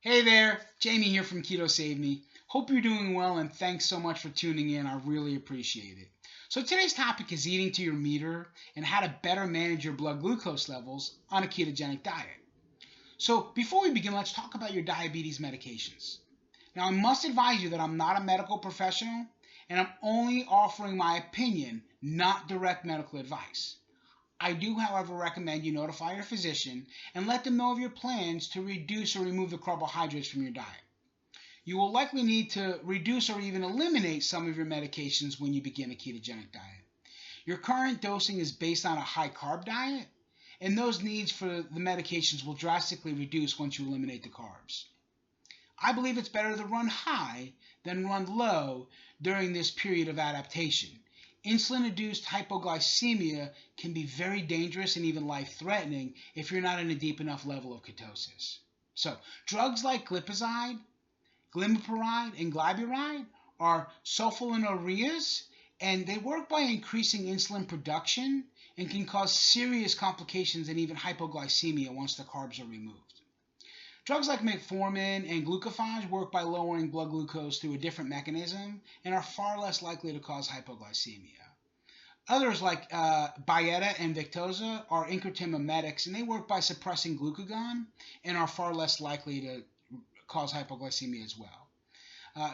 Hey there, Jamie here from Keto Save Me. Hope you're doing well and thanks so much for tuning in. I really appreciate it. So today's topic is eating to your meter and how to better manage your blood glucose levels on a ketogenic diet. So before we begin, let's talk about your diabetes medications. Now I must advise you that I'm not a medical professional and I'm only offering my opinion, not direct medical advice. I do, however, recommend you notify your physician and let them know of your plans to reduce or remove the carbohydrates from your diet. You will likely need to reduce or even eliminate some of your medications when you begin a ketogenic diet. Your current dosing is based on a high carb diet, and those needs for the medications will drastically reduce once you eliminate the carbs. I believe it's better to run high than run low during this period of adaptation. Insulin-induced hypoglycemia can be very dangerous and even life-threatening if you're not in a deep enough level of ketosis. So, drugs like glipizide, glimepiride, and glyburide are sulfonylureas, and they work by increasing insulin production and can cause serious complications and even hypoglycemia once the carbs are removed. Drugs like metformin and glucophage work by lowering blood glucose through a different mechanism and are far less likely to cause hypoglycemia. Others like Byetta and Victoza are incretin mimetics, and they work by suppressing glucagon and are far less likely to cause hypoglycemia as well.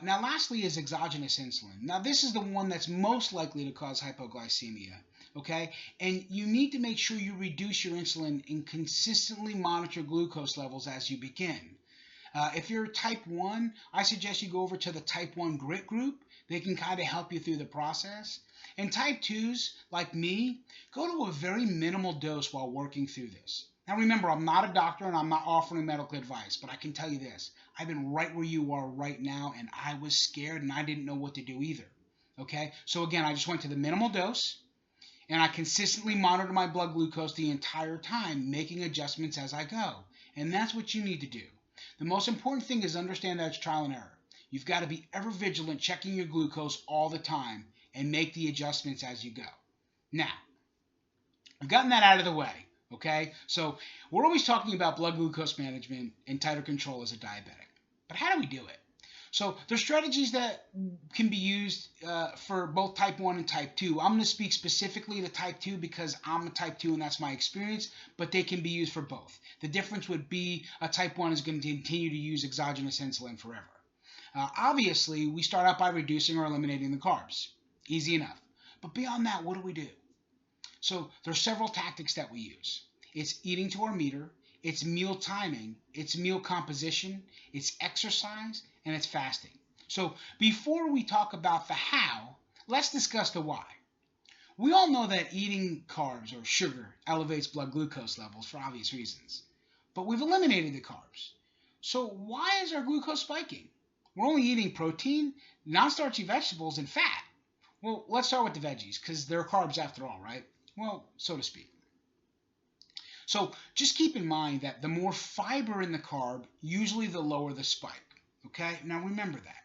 Now, lastly is exogenous insulin. Now, this is the one that's most likely to cause hypoglycemia, okay? And you need to make sure you reduce your insulin and consistently monitor glucose levels as you begin. If you're type 1, I suggest you go over to the type 1 grit group. They can kind of help you through the process. And type 2s, like me, go to a very minimal dose while working through this. Now remember, I'm not a doctor and I'm not offering medical advice, but I can tell you this. I've been right where you are right now, and I was scared and I didn't know what to do either. Okay? So again, I just went to the minimal dose, and I consistently monitor my blood glucose the entire time, making adjustments as I go. And that's what you need to do. The most important thing is understand that it's trial and error. You've got to be ever vigilant, checking your glucose all the time, and make the adjustments as you go. Now, I've gotten that out of the way. Okay, so we're always talking about blood glucose management and tighter control as a diabetic. But how do we do it? So there's strategies that can be used for both type 1 and type 2. I'm going to speak specifically to type 2 because I'm a type 2 and that's my experience, but they can be used for both. The difference would be a type 1 is going to continue to use exogenous insulin forever. Obviously, we start out by reducing or eliminating the carbs. Easy enough. But beyond that, what do? So there's several tactics that we use. It's eating to our meter, it's meal timing, it's meal composition, it's exercise, and it's fasting. So before we talk about the how, let's discuss the why. We all know that eating carbs or sugar elevates blood glucose levels for obvious reasons. But we've eliminated the carbs. So why is our glucose spiking? We're only eating protein, non-starchy vegetables, and fat. Well, let's start with the veggies, because they're carbs after all, right? Well, so to speak. So just keep in mind that the more fiber in the carb, usually the lower the spike. Okay? Now remember that.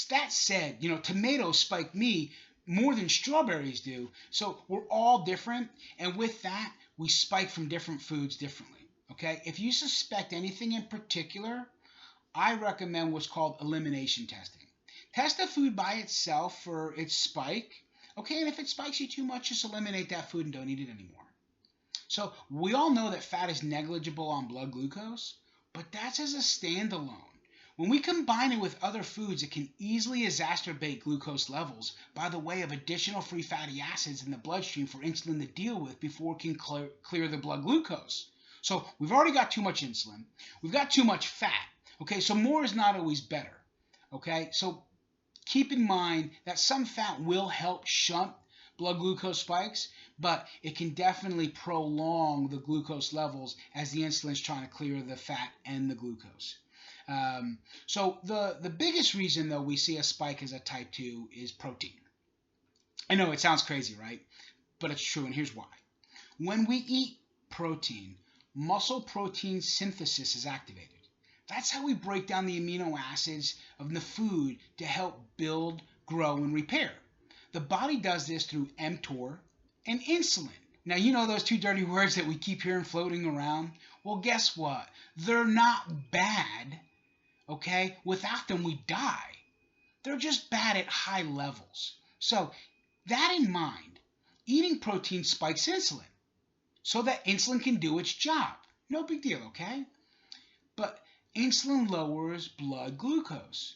That said, tomatoes spike me more than strawberries do. So we're all different. And with that, we spike from different foods differently. Okay? If you suspect anything in particular, I recommend what's called elimination testing. Test a food by itself for its spike. Okay, and if it spikes you too much, just eliminate that food and don't eat it anymore. So we all know that fat is negligible on blood glucose, but that's as a standalone. When we combine it with other foods, it can easily exacerbate glucose levels by the way of additional free fatty acids in the bloodstream for insulin to deal with before it can clear the blood glucose. So we've already got too much insulin. We've got too much fat. Okay, so more is not always better. Okay, so keep in mind that some fat will help shunt blood glucose spikes, but it can definitely prolong the glucose levels as the insulin is trying to clear the fat and the glucose. So the biggest reason, though, we see a spike as a type 2 is protein. I know it sounds crazy, right? But it's true, and here's why. When we eat protein, muscle protein synthesis is activated. That's how we break down the amino acids of the food to help build, grow, and repair. The body does this through mTOR and insulin. Now, you know those two dirty words that we keep hearing floating around? Well, guess what? They're not bad. Okay? Without them, we die. They're just bad at high levels. So, that in mind, eating protein spikes insulin so that insulin can do its job. No big deal, okay? But insulin lowers blood glucose.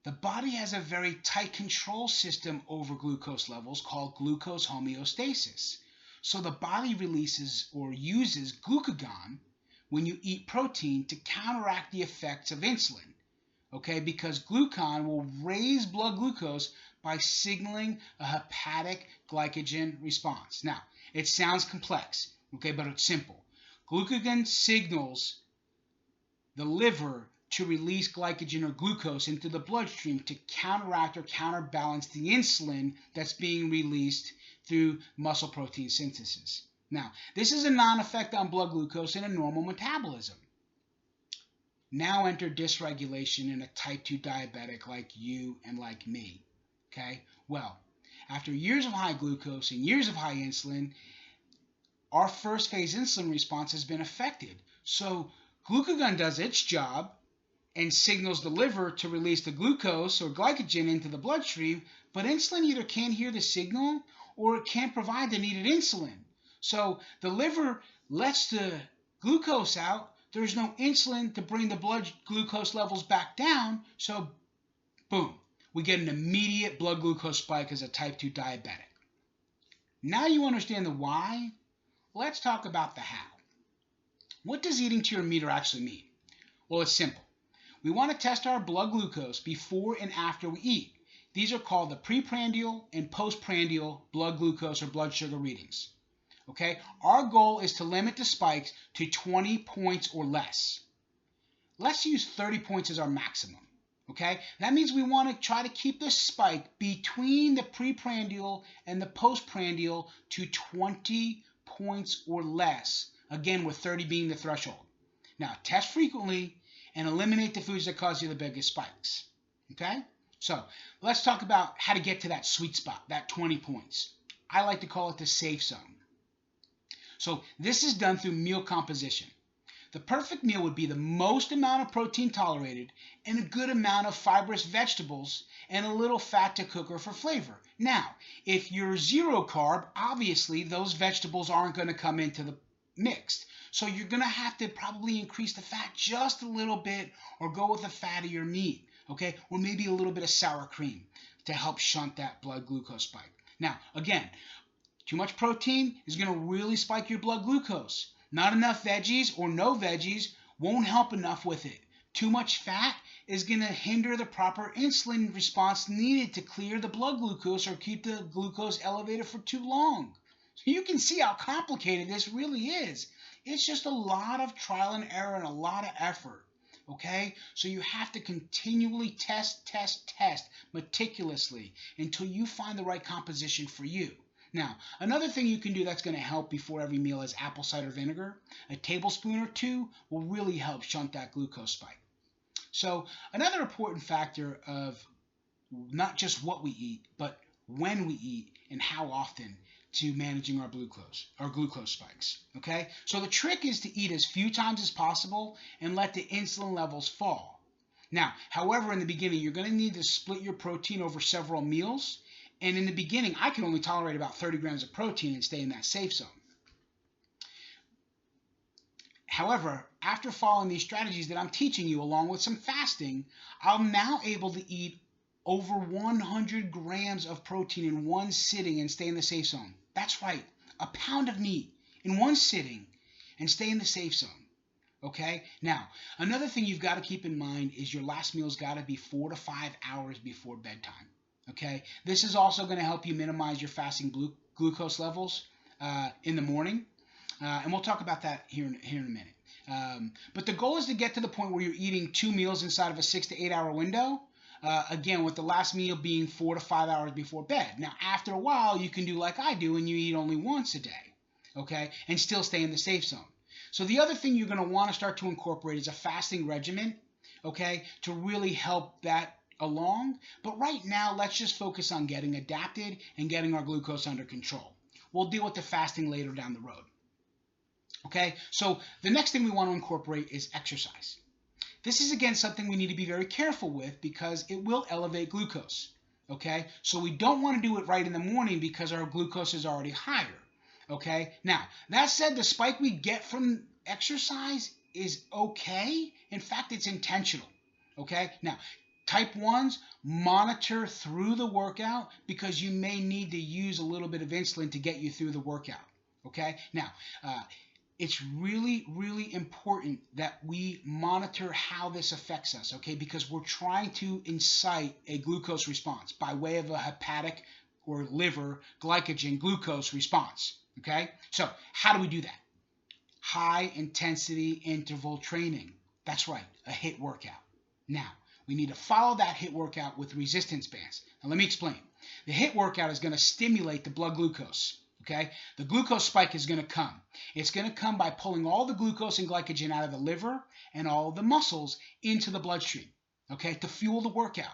The body has a very tight control system over glucose levels called glucose homeostasis. So the body releases or uses glucagon when you eat protein to counteract the effects of insulin. Okay, because glucagon will raise blood glucose by signaling a hepatic glycogen response. Now, it sounds complex, okay, but it's simple. Glucagon signals the liver to release glycogen or glucose into the bloodstream to counteract or counterbalance the insulin that's being released through muscle protein synthesis. Now, this is a non-effect on blood glucose in a normal metabolism. Now enter dysregulation in a type 2 diabetic like you and like me. Okay? Well, after years of high glucose and years of high insulin, our first phase insulin response has been affected. So glucagon does its job and signals the liver to release the glucose or glycogen into the bloodstream, but insulin either can't hear the signal or it can't provide the needed insulin. So the liver lets the glucose out. There's no insulin to bring the blood glucose levels back down, so boom, we get an immediate blood glucose spike as a type 2 diabetic. Now you understand the why. Let's talk about the how. What does eating to your meter actually mean? Well, it's simple. We want to test our blood glucose before and after we eat. These are called the preprandial and postprandial blood glucose or blood sugar readings. Okay? Our goal is to limit the spikes to 20 points or less. Let's use 30 points as our maximum. Okay? That means we want to try to keep the spike between the preprandial and the postprandial to 20 points or less. Again, with 30 being the threshold. Now, test frequently and eliminate the foods that cause you the biggest spikes. Okay? So, let's talk about how to get to that sweet spot, that 20 points. I like to call it the safe zone. So, this is done through meal composition. The perfect meal would be the most amount of protein tolerated and a good amount of fibrous vegetables and a little fat to cook or for flavor. Now, if you're zero carb, obviously those vegetables aren't going to come into the mix. So you're going to have to probably increase the fat just a little bit or go with the fattier meat, okay? Or maybe a little bit of sour cream to help shunt that blood glucose spike. Now, again, too much protein is going to really spike your blood glucose. Not enough veggies or no veggies won't help enough with it. Too much fat is going to hinder the proper insulin response needed to clear the blood glucose or keep the glucose elevated for too long. So you can see how complicated this really is. It's just a lot of trial and error and a lot of effort. Okay? So you have to continually test meticulously until you find the right composition for you. Now, another thing you can do that's going to help before every meal is apple cider vinegar. A tablespoon or two will really help shunt that glucose spike. So another important factor of not just what we eat, but when we eat and how often to managing our glucose spikes. Okay? So the trick is to eat as few times as possible and let the insulin levels fall. Now, however, in the beginning, you're going to need to split your protein over several meals. And in the beginning, I can only tolerate about 30 grams of protein and stay in that safe zone. However, after following these strategies that I'm teaching you along with some fasting, I'm now able to eat over 100 grams of protein in one sitting and stay in the safe zone. That's right, a pound of meat in one sitting and stay in the safe zone. Okay? Now, another thing you've got to keep in mind is your last meal's got to be 4 to 5 hours before bedtime. Okay, this is also going to help you minimize your fasting glucose levels in the morning, and we'll talk about that here in a minute. But the goal is to get to the point where you're eating 2 meals inside of a 6 to 8 hour window. Again, with the last meal being 4 to 5 hours before bed. Now, after a while, you can do like I do, and you eat only once a day, okay, and still stay in the safe zone. So the other thing you're going to want to start to incorporate is a fasting regimen, okay, to really help that along. But right now, let's just focus on getting adapted and getting our glucose under control. We'll deal with the fasting later down the road. Okay, so the next thing we want to incorporate is exercise. this is again something we need to be very careful with because it will elevate glucose. Okay, so we don't want to do it right in the morning because our glucose is already higher. Okay, now that said, the spike we get from exercise is okay. In fact, it's intentional. Okay, now type 1s, monitor through the workout because you may need to use a little bit of insulin to get you through the workout. Okay, now it's really, really important that we monitor how this affects us, okay? Because we're trying to incite a glucose response by way of a hepatic or liver glycogen glucose response, okay? So how do we do that? High intensity interval training. That's right, a HIIT workout. Now, we need to follow that HIIT workout with resistance bands. Now let me explain. The HIIT workout is going to stimulate the blood glucose. Okay, the glucose spike is going to come. It's going to come by pulling all the glucose and glycogen out of the liver and all of the muscles into the bloodstream, okay, to fuel the workout.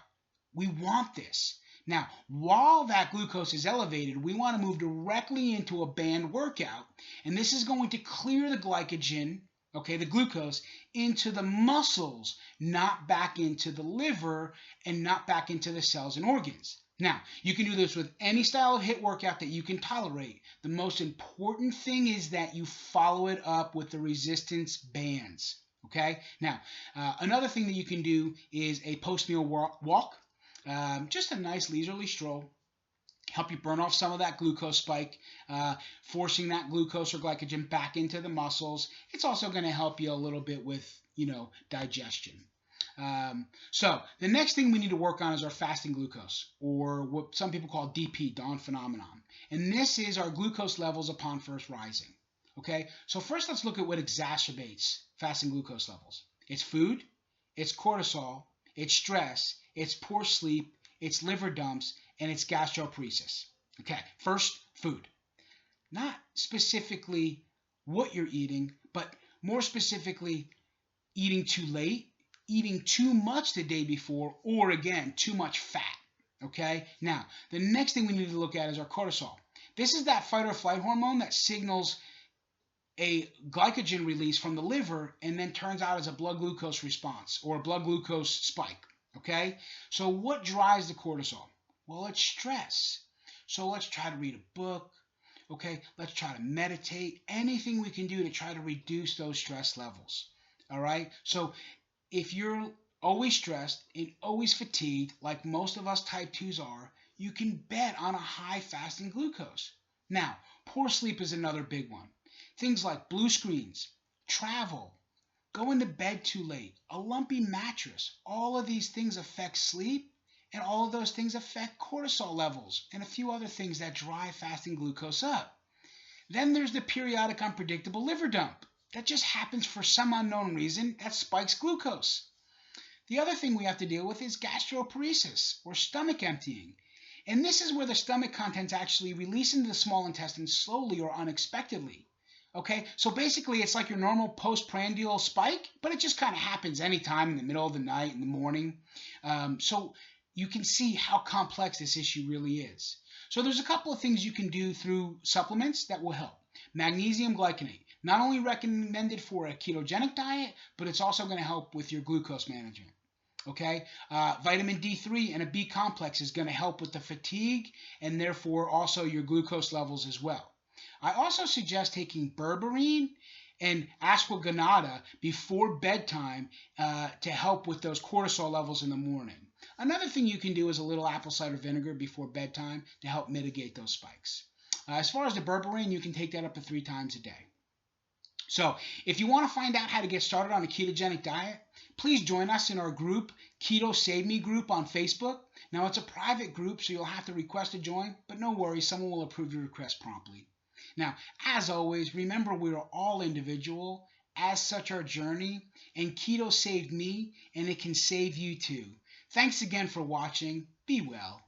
We want this. Now, while that glucose is elevated, we want to move directly into a band workout, and this is going to clear the glycogen, okay, the glucose, into the muscles, not back into the liver and not back into the cells and organs. Now, you can do this with any style of HIIT workout that you can tolerate. The most important thing is that you follow it up with the resistance bands. Okay? Now, another thing that you can do is a post-meal walk. Just a nice leisurely stroll. Help you burn off some of that glucose spike, forcing that glucose or glycogen back into the muscles. It's also going to help you a little bit with, digestion. So the next thing we need to work on is our fasting glucose, or what some people call DP, dawn phenomenon. And this is our glucose levels upon first rising. Okay, so first let's look at what exacerbates fasting glucose levels. It's food, it's cortisol, it's stress, it's poor sleep, it's liver dumps, and it's gastroparesis. Okay, first, food. Not specifically what you're eating, but more specifically, eating too late, eating too much the day before, or again, too much fat. Okay? Now, the next thing we need to look at is our cortisol. This is that fight or flight hormone that signals a glycogen release from the liver and then turns out as a blood glucose response or a blood glucose spike. Okay? So what drives the cortisol? Well, it's stress. So let's try to read a book. Okay? Let's try to meditate. Anything we can do to try to reduce those stress levels. All right? So if you're always stressed and always fatigued, like most of us type 2s are, you can bet on a high fasting glucose. Now, poor sleep is another big one. Things like blue screens, travel, going to bed too late, a lumpy mattress, all of these things affect sleep, and all of those things affect cortisol levels and a few other things that drive fasting glucose up. Then there's the periodic unpredictable liver dump. That just happens for some unknown reason that spikes glucose. The other thing we have to deal with is gastroparesis, or stomach emptying. And this is where the stomach contents actually release into the small intestine slowly or unexpectedly. Okay, so basically it's like your normal postprandial spike, but it just kind of happens anytime in the middle of the night, in the morning. So you can see how complex this issue really is. So there's a couple of things you can do through supplements that will help. Magnesium glycinate. Not only recommended for a ketogenic diet, but it's also going to help with your glucose management. Okay, vitamin D3 and a B complex is going to help with the fatigue and therefore also your glucose levels as well. I also suggest taking berberine and ashwagandha before bedtime to help with those cortisol levels in the morning. Another thing you can do is a little apple cider vinegar before bedtime to help mitigate those spikes. As far as the berberine, you can take that up to 3 times a day. So if you want to find out how to get started on a ketogenic diet, please join us in our group, Keto Save Me group on Facebook. Now it's a private group, so you'll have to request to join, but no worries, someone will approve your request promptly. Now, as always, remember we are all individual, as such our journey, and keto saved me, and it can save you too. Thanks again for watching. Be well.